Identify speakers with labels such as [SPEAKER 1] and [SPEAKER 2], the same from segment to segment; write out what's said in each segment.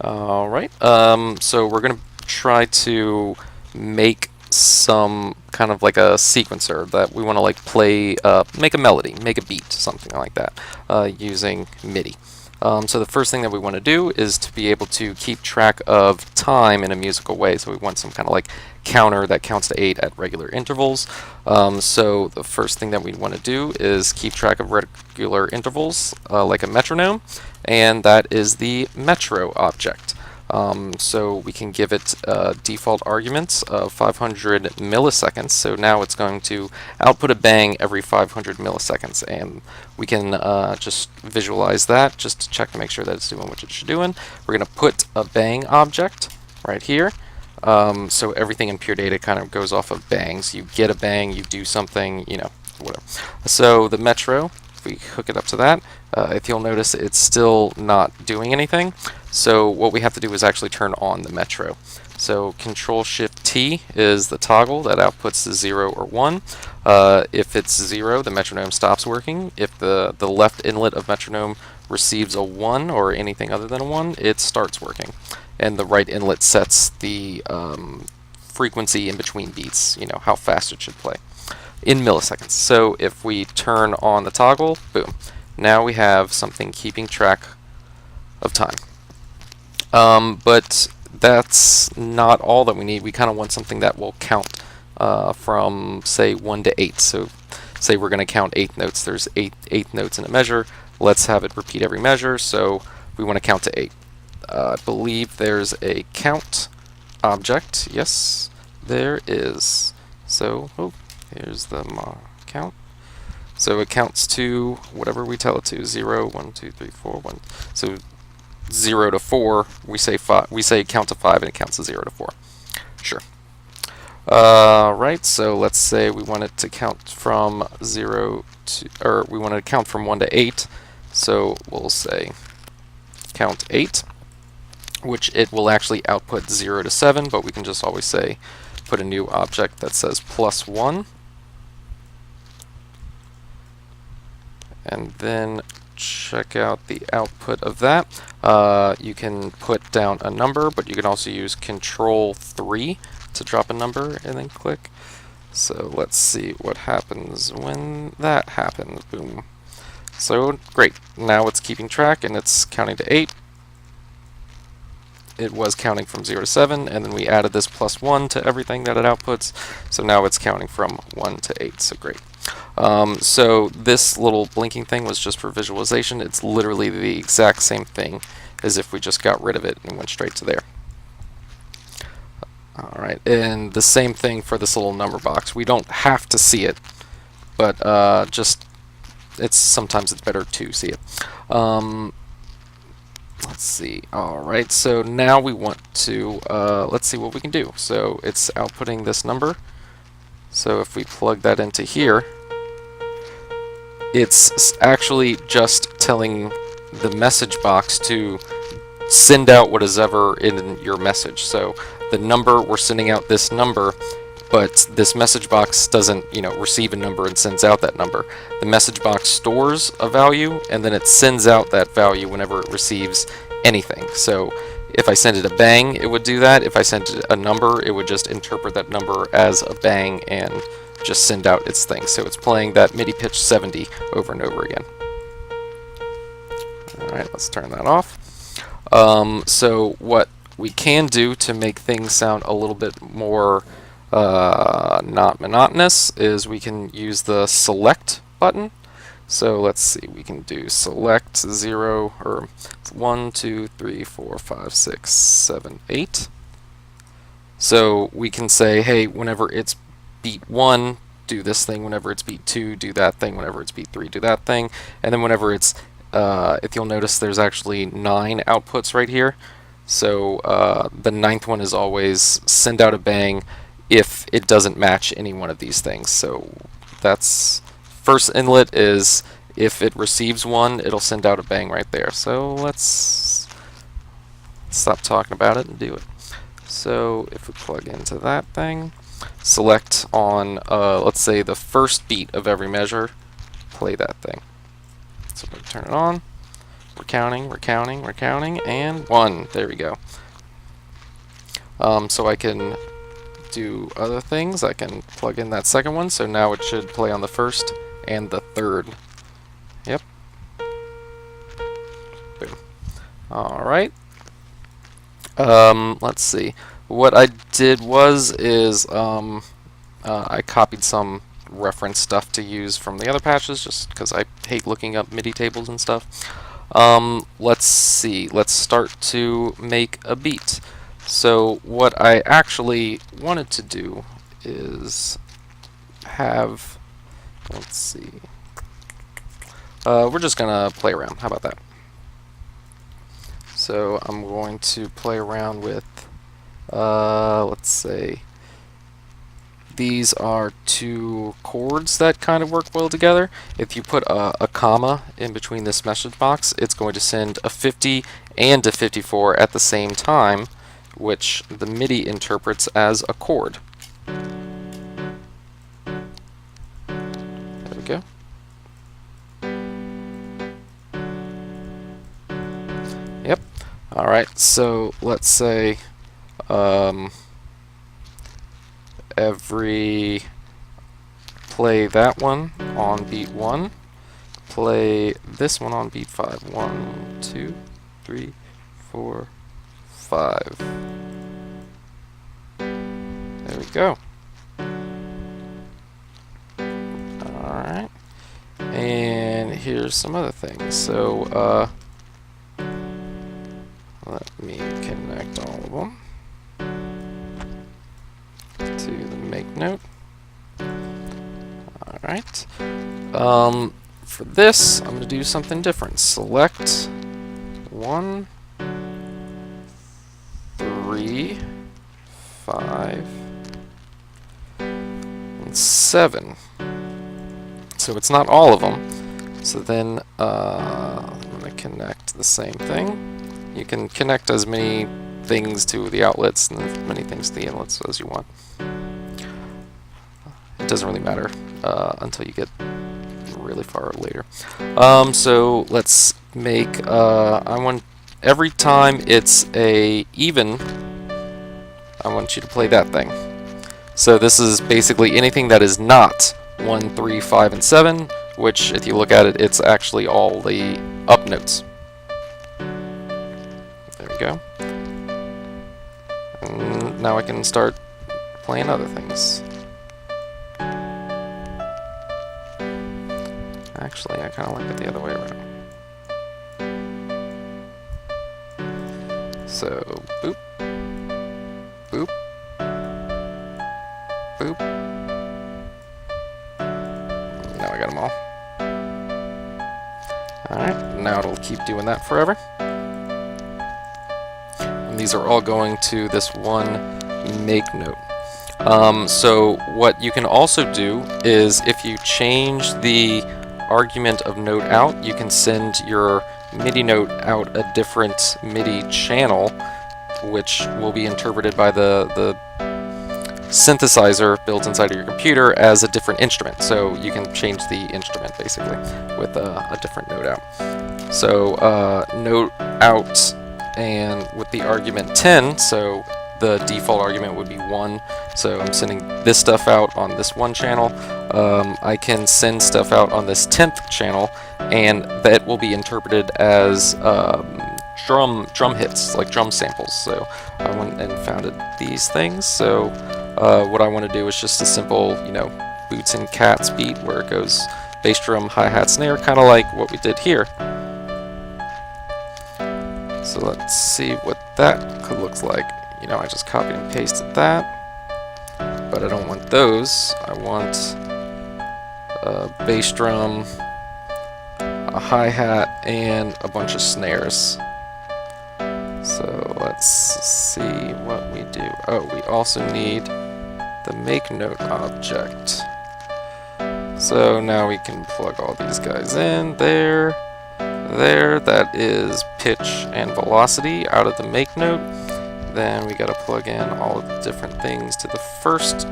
[SPEAKER 1] Alright, so we're going to try to make some kind of like a sequencer that we want to like play, make a melody, make a beat, something like that, using MIDI. So the first thing that we want to do is to be able to keep track of time in a musical way. So we want some kind of like counter that counts to 8 at regular intervals. So the first thing that we want to do is keep track of regular intervals, like a metronome, and that is the metro object. So we can give it default arguments of 500 milliseconds. So now it's going to output a bang every 500 milliseconds, and we can just visualize that just to check to make sure that it's doing what it should be doing. We're going to put a bang object right here. So everything in Pure Data kind of goes off of bangs. You get a bang, you do something, you know, whatever. So the metro, if we hook it up to that, if you'll notice, it's still not doing anything. So what we have to do is actually turn on the metro. So Control-Shift-T is the toggle that outputs the 0 or 1. If it's 0, the metronome stops working. If the left inlet of metronome receives a 1 or anything other than a 1, it starts working. And the right inlet sets the frequency in between beats, you know, how fast it should play, in milliseconds. So if we turn on the toggle, boom. Now we have something keeping track of time. But that's not all that we need. We kind of want something that will count from, say, 1 to 8. So say we're going to count 8 notes. There's eight notes in a measure. Let's have it repeat every measure. So we want to count to 8. I believe there's a count object. Yes, there is. So, here's the count. So it counts to whatever we tell it to. 0, 1, 2, 3, 4, 1. So 0 to 4, we say count to 5, and it counts to 0 to 4. Sure. Right, so let's say we want it to count from 0 to, or we want to count from 1 to 8. So we'll say count 8, which it will actually output 0 to 7, but we can just always say, put a new object that says +1. And then check out the output of that. You can put down a number, but you can also use Control-3 to drop a number and then click. So let's see what happens when that happens. Boom. So great. Now it's keeping track and it's counting to 8. It was counting from 0 to 7, and then we added this +1 to everything that it outputs. So now it's counting from 1 to 8. So great. So this little blinking thing was just for visualization. It's literally the exact same thing as if we just got rid of it and went straight to there. Alright, and the same thing for this little number box. We don't have to see it, but sometimes it's better to see it. Let's see. Alright, so now we want to, let's see what we can do. So it's outputting this number. So if we plug that into here, it's actually just telling the message box to send out what is ever in your message. So the number, we're sending out this number, but this message box doesn't, receive a number and sends out that number. The message box stores a value, and then it sends out that value whenever it receives anything. So if I send it a bang, it would do that. If I sent it a number, it would just interpret that number as a bang and just send out its thing. So it's playing that MIDI pitch 70 over and over again. Alright, let's turn that off. So what we can do to make things sound a little bit more not monotonous is we can use the select button. So let's see, we can do select 0 or 1, 2, 3, 4, 5, 6, 7, 8. So we can say, hey, whenever it's beat 1, do this thing. Whenever it's beat 2, do that thing. Whenever it's beat 3, do that thing. And then whenever it's, if you'll notice, there's actually 9 outputs right here. So the 9th one is always send out a bang if it doesn't match any one of these things. So that's first inlet is if it receives 1, it'll send out a bang right there. So let's stop talking about it and do it. So if we plug into that thing, select on, let's say, the first beat of every measure, play that thing. So we turn it on. we're counting, and 1. There we go. So I can do other things. I can plug in that second one, so now it should play on the first and the third. Yep. Boom. Alright. Let's see. What I did is I copied some reference stuff to use from the other patches, just because I hate looking up MIDI tables and stuff. Let's see. Let's start to make a beat. So what I actually wanted to do is have, let's see, we're just gonna play around. How about that? So I'm going to play around with, let's say, these are two chords that kind of work well together. If you put a comma in between this message box, it's going to send a 50 and a 54 at the same time, which the MIDI interprets as a chord. There we go. Yep. Alright, so let's say play that one on beat 1, play this one on beat 5. 1, 2, 3, 4, 5. There we go. Alright. And here's some other things. So, let me connect all of them to the make note. Alright. For this, I'm going to do something different. Select 1, 3, 5, and 7. So it's not all of them. So then I'm going to connect the same thing. You can connect as many things to the outlets and as many things to the inlets as you want. It doesn't really matter until you get really far later. So let's make, I want every time it's a even, I want you to play that thing. So this is basically anything that is not 1, 3, 5, and 7, which if you look at it, it's actually all the up notes. There we go. And now I can start playing other things. Actually, I kind of like it the other way around. So, boop, boop, boop. Now I got them all. Alright, now it'll keep doing that forever. And these are all going to this one make note. So what you can also do is if you change the argument of note out, you can send your MIDI note out a different MIDI channel, which will be interpreted by the synthesizer built inside of your computer as a different instrument. So you can change the instrument basically with a different note out. So note out, and with the argument 10, so the default argument would be 1, so I'm sending this stuff out on this one channel. I can send stuff out on this 10th channel, and that will be interpreted as drum hits, like drum samples. So I went and found these things. So what I want to do is just a simple, boots and cats beat where it goes bass drum, hi-hat, snare, kind of like what we did here. So let's see what that looks like. I just copied and pasted that, but I don't want those. I want a bass drum, a hi-hat, and a bunch of snares. So let's see what we do. Oh, we also need the make note object. So now we can plug all these guys in. There. That is pitch and velocity out of the make note. Then we got to plug in all of the different things to the first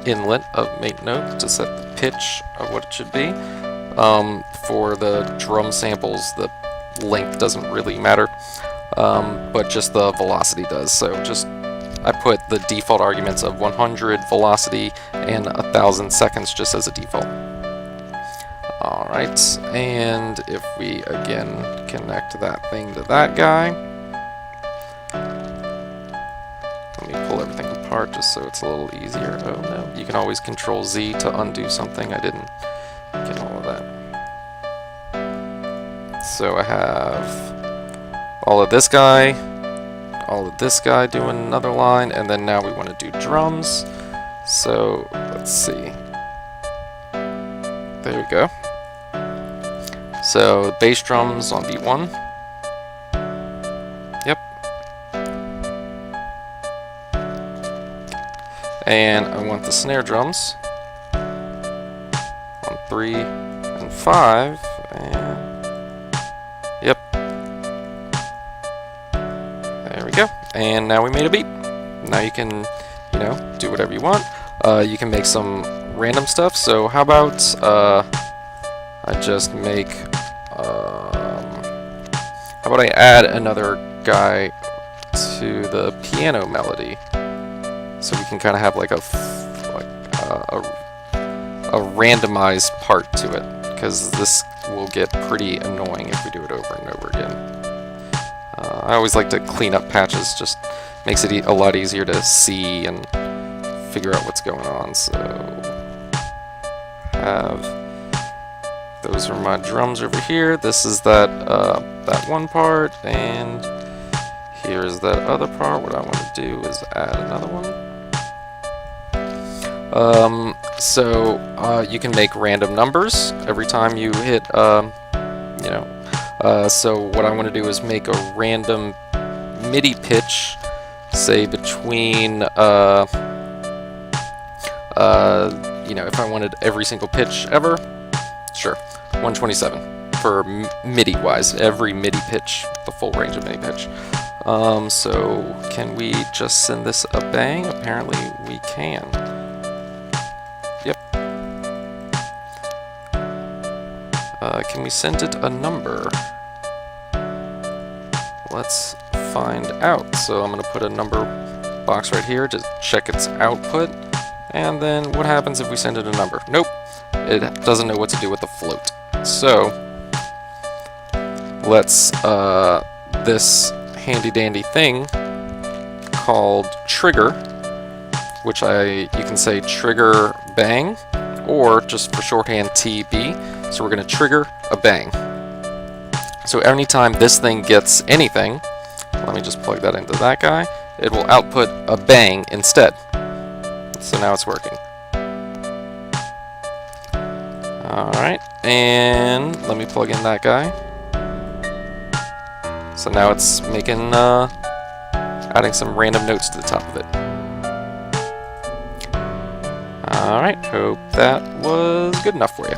[SPEAKER 1] inlet of make note to set the pitch of what it should be. For the drum samples, the length doesn't really matter, but just the velocity does. So I put the default arguments of 100 velocity and 1,000 seconds just as a default. Alright, and if we again connect that thing to that guy, let me pull everything apart just so it's a little easier. Oh no, you can always Control Z to undo something. I didn't get all of that. So I have all of this guy doing another line, and then now we want to do drums. So let's see. There we go. So bass drums on beat 1. Yep. And I want the snare drums on 3 and 5. And yep. There we go. And now we made a beat. Now you can, you know, do whatever you want. You can make some random stuff. So how about I just make, how about I add another guy to the piano melody, so we can kind of have like a randomized part to it, because this will get pretty annoying if we do it over and over again. I always like to clean up patches, just makes it a lot easier to see and figure out what's going on. So those are my drums over here. This is that one part, and here's that other part. What I want to do is add another one. So you can make random numbers every time you hit, you know. So what I want to do is make a random MIDI pitch, say between, you know, if I wanted every single pitch ever, sure, 127 for MIDI wise, every MIDI pitch, the full range of MIDI pitch. So can we just send this a bang? Apparently we can. Yep. Can we send it a number? Let's find out. So I'm going to put a number box right here to check its output. And then what happens if we send it a number? Nope. It doesn't know what to do with the float. So let's this handy dandy thing called trigger, which you can say trigger bang, or just for shorthand TB. So we're going to trigger a bang. So anytime this thing gets anything, let me just plug that into that guy, it will output a bang instead. So now it's working. Alright, and let me plug in that guy. So now it's making, adding some random notes to the top of it. Alright, hope that was good enough for you.